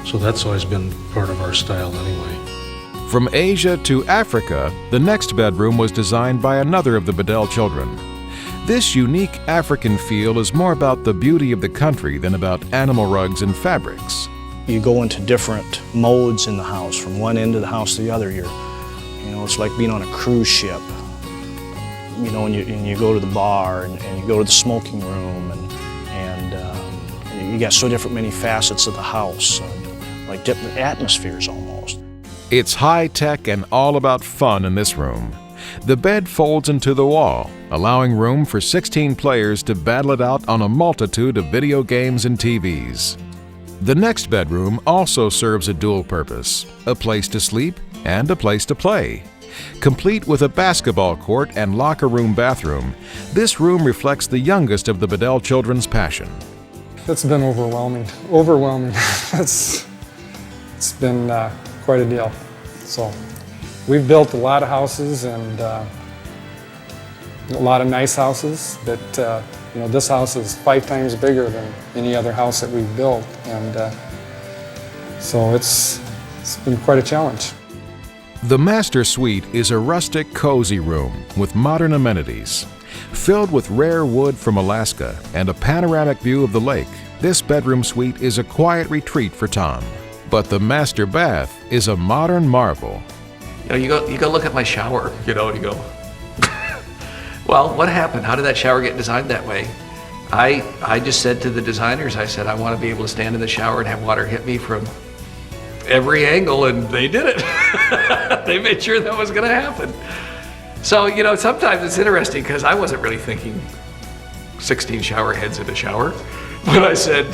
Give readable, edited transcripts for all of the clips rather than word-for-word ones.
So that's always been part of our style anyway. From Asia to Africa, the next bedroom was designed by another of the Bedell children. This unique African feel is more about the beauty of the country than about animal rugs and fabrics. You go into different modes in the house, from one end of the house to the other. It's like being on a cruise ship. And you go to the bar and you go to the smoking room, and you got so different many facets of the house, like different atmospheres almost. It's high-tech and all about fun in this room. The bed folds into the wall, allowing room for 16 players to battle it out on a multitude of video games and TVs. The next bedroom also serves a dual purpose, a place to sleep and a place to play. Complete with a basketball court and locker room bathroom, this room reflects the youngest of the Bedell children's passion. It's been overwhelming. It's been quite a deal. So we've built a lot of houses and a lot of nice houses, but this house is 5 times bigger than any other house that we've built, and so it's been quite a challenge. The master suite is a rustic, cozy room with modern amenities. Filled with rare wood from Alaska and a panoramic view of the lake, this bedroom suite is a quiet retreat for Tom. But the master bath is a modern marvel. You go look at my shower, and you go, well, what happened? How did that shower get designed that way? I just said to the designers, I said, I want to be able to stand in the shower and have water hit me from every angle, and they did it. They made sure that was going to happen. So, sometimes it's interesting because I wasn't really thinking 16 shower heads in a shower. But I said,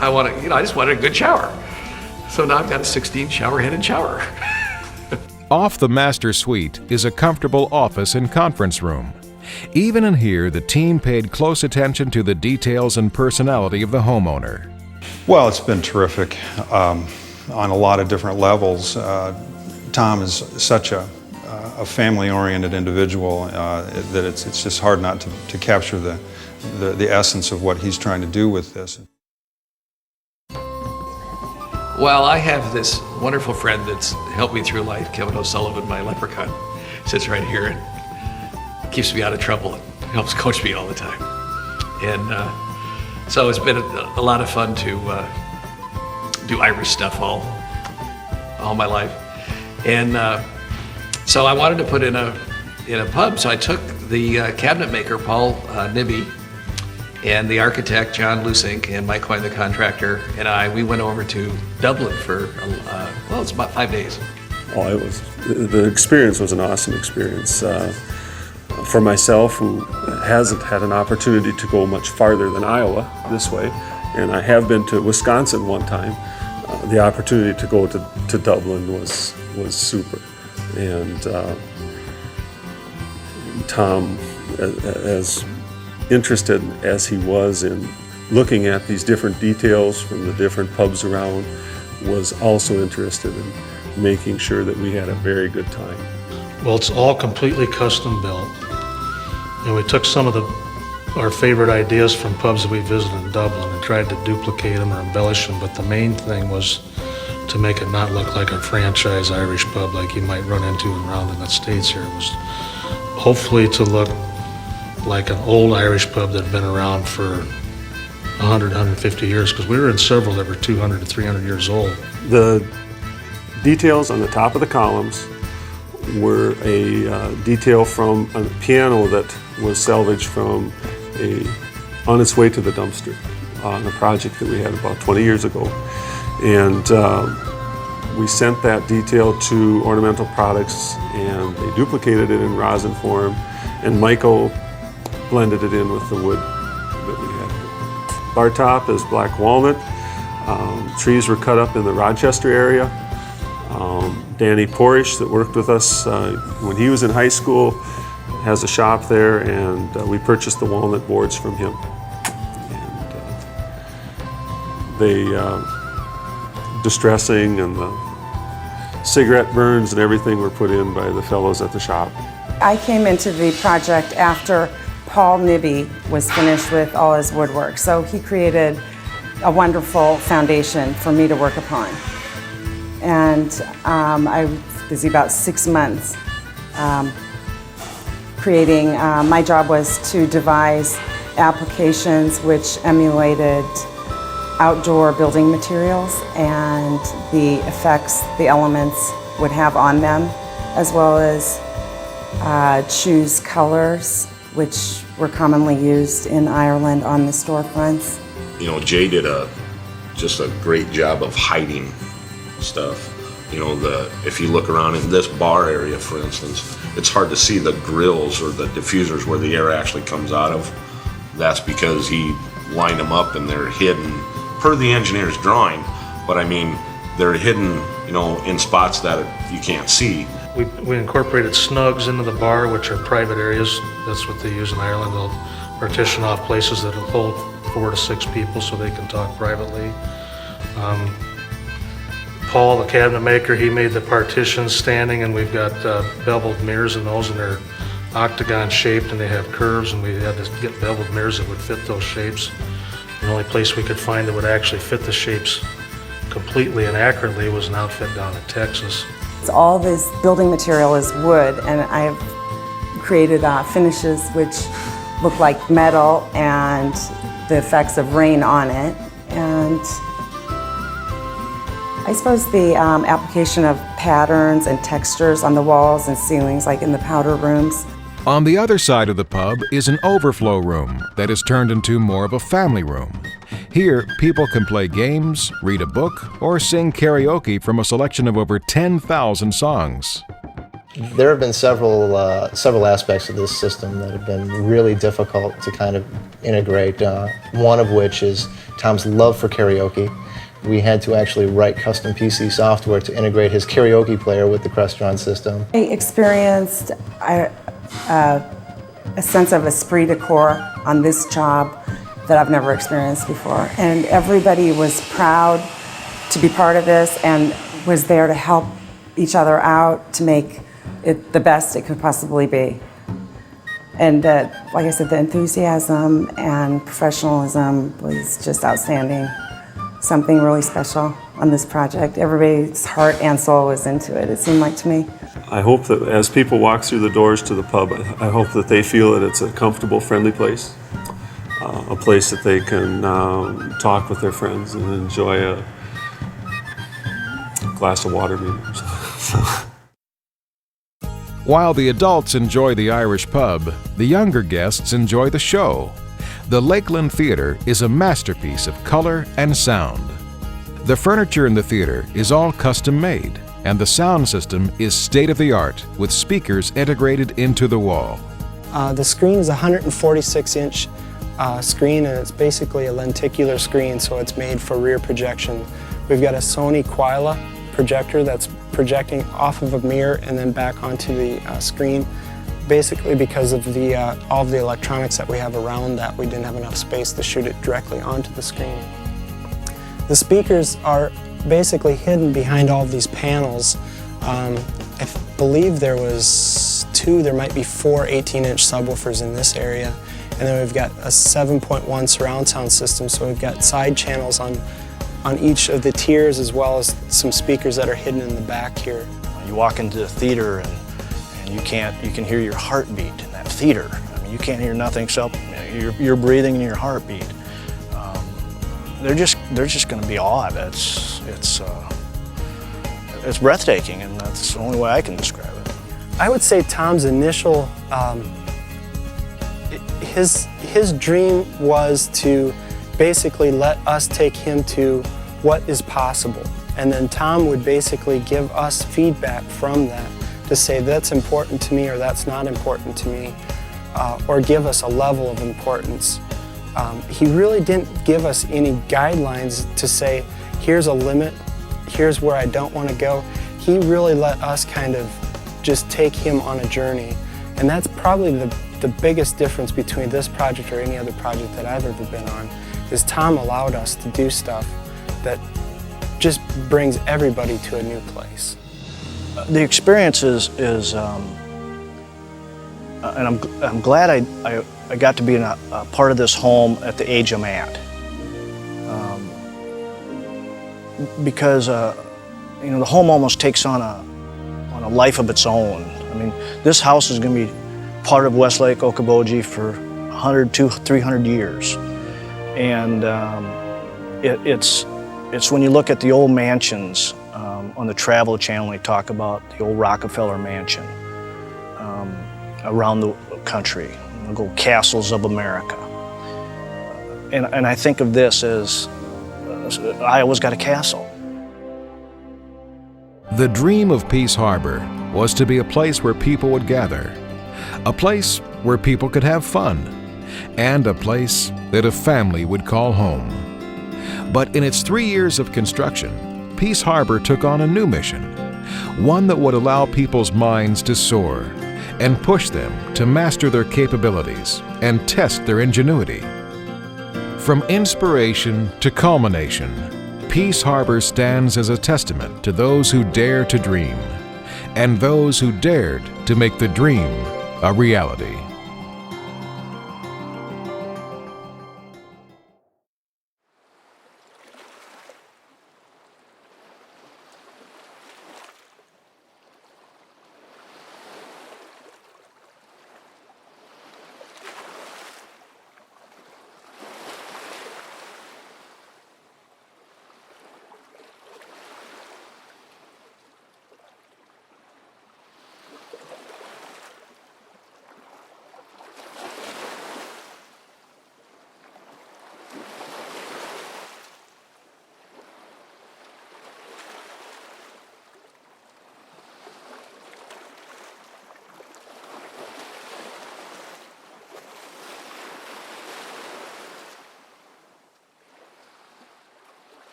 I just wanted a good shower. So now I've got a 16 shower head and shower. Off the master suite is a comfortable office and conference room. Even in here, the team paid close attention to the details and personality of the homeowner. Well, it's been terrific on a lot of different levels. Tom is such a family-oriented individual that it's just hard not to capture the essence of what he's trying to do with this. Well, I have this wonderful friend that's helped me through life, Kevin O'Sullivan, my leprechaun, sits right here and keeps me out of trouble and helps coach me all the time. And so it's been a lot of fun to do Irish stuff all my life. And so I wanted to put in a pub, so I took the cabinet maker, Paul Nibby, and the architect, John Lusink, and Mike Coyne, the contractor, and we went over to Dublin for, it's about 5 days. The experience was an awesome experience. For myself, who hasn't had an opportunity to go much farther than Iowa this way, and I have been to Wisconsin one time, the opportunity to go to Dublin was super. And Tom, as interested as he was in looking at these different details from the different pubs around, was also interested in making sure that we had a very good time. Well, it's all completely custom built, and we took some of our favorite ideas from pubs that we visited in Dublin and tried to duplicate them or embellish them, but the main thing was to make it not look like a franchise Irish pub like you might run into around in the States here. It was hopefully to look like an old Irish pub that had been around for 100, 150 years, because we were in several that were 200 to 300 years old. The details on the top of the columns were a detail from a piano that was salvaged from on its way to the dumpster on a project that we had about 20 years ago. And we sent that detail to Ornamental Products, and they duplicated it in rosin form, and Michael blended it in with the wood that we had. Bar top is black walnut. Trees were cut up in the Rochester area. Danny Porish, that worked with us when he was in high school, has a shop there, and we purchased the walnut boards from him. And distressing and the cigarette burns and everything were put in by the fellows at the shop. I came into the project after Paul Nibby was finished with all his woodwork. So he created a wonderful foundation for me to work upon. And I was busy about 6 months creating. My job was to devise applications which emulated outdoor building materials and the effects the elements would have on them, as well as choose colors which were commonly used in Ireland on the storefronts. You know, Jay did just a great job of hiding stuff. You know, if you look around in this bar area, for instance, it's hard to see the grills or the diffusers where the air actually comes out of. That's because he lined them up and they're hidden per the engineer's drawing, but I mean, they're hidden, you know, in spots that you can't see. We incorporated snugs into the bar, which are private areas. That's what they use in Ireland. They'll partition off places that will hold 4 to 6 people so they can talk privately. Paul, the cabinet maker, he made the partitions standing, and we've got beveled mirrors in those, and they're octagon shaped and they have curves, and we had to get beveled mirrors that would fit those shapes. The only place we could find that would actually fit the shapes completely and accurately was an outfit down in Texas. All this building material is wood, and I've created finishes which look like metal and the effects of rain on it. And I suppose the application of patterns and textures on the walls and ceilings, like in the powder rooms. On the other side of the pub is an overflow room that is turned into more of a family room. Here, people can play games, read a book, or sing karaoke from a selection of over 10,000 songs. There have been several aspects of this system that have been really difficult to kind of integrate. One of which is Tom's love for karaoke. We had to actually write custom PC software to integrate his karaoke player with the Crestron system. I experienced a sense of esprit de corps on this job that I've never experienced before. And everybody was proud to be part of this and was there to help each other out to make it the best it could possibly be. And like I said, the enthusiasm and professionalism was just outstanding. Something really special on this project. Everybody's heart and soul was into it, it seemed like to me. I hope that as people walk through the doors to the pub, I hope that they feel that it's a comfortable, friendly place. A place that they can talk with their friends and enjoy a glass of water maybe. While the adults enjoy the Irish pub, the younger guests enjoy the show. The Lakeland Theater is a masterpiece of color and sound. The furniture in the theater is all custom made, and the sound system is state-of-the-art with speakers integrated into the wall. The screen is a 146-inch screen, and it's basically a lenticular screen, so it's made for rear projection. We've got a Sony Quila projector that's projecting off of a mirror and then back onto the screen. Basically because of all of the electronics that we have around that, we didn't have enough space to shoot it directly onto the screen. The speakers are basically hidden behind all of these panels. I believe there might be 4 18-inch subwoofers in this area. And then we've got a 7.1 surround sound system, so we've got side channels on each of the tiers, as well as some speakers that are hidden in the back here. You walk into the theater and you can hear your heartbeat in that theater. I mean, you can't hear nothing except your breathing and your heartbeat. They're just going to be awed. It's breathtaking, and that's the only way I can describe it. I would say Tom's initial, his dream was to basically let us take him to what is possible. And then Tom would basically give us feedback from that to say that's important to me or that's not important to me, or give us a level of importance. He really didn't give us any guidelines to say, here's a limit, here's where I don't want to go. He really let us kind of just take him on a journey. And that's probably the biggest difference between this project or any other project that I've ever been on, is Tom allowed us to do stuff that just brings everybody to a new place. The experience is and I'm glad I got to be a part of this home at the age I'm at. because you know, the home almost takes on a life of its own. I mean, this house is going to be part of Westlake Okoboji for 100, 200, 300 years. And it's when you look at the old mansions on the Travel Channel, they talk about the old Rockefeller Mansion around the country, the old castles of America. And I think of this as Iowa's got a castle. The dream of Peace Harbor was to be a place where people would gather, a place where people could have fun, and a place that a family would call home. But in its 3 years of construction, Peace Harbor took on a new mission, one that would allow people's minds to soar and push them to master their capabilities and test their ingenuity. From inspiration to culmination, Peace Harbor stands as a testament to those who dare to dream and those who dared to make the dream a reality.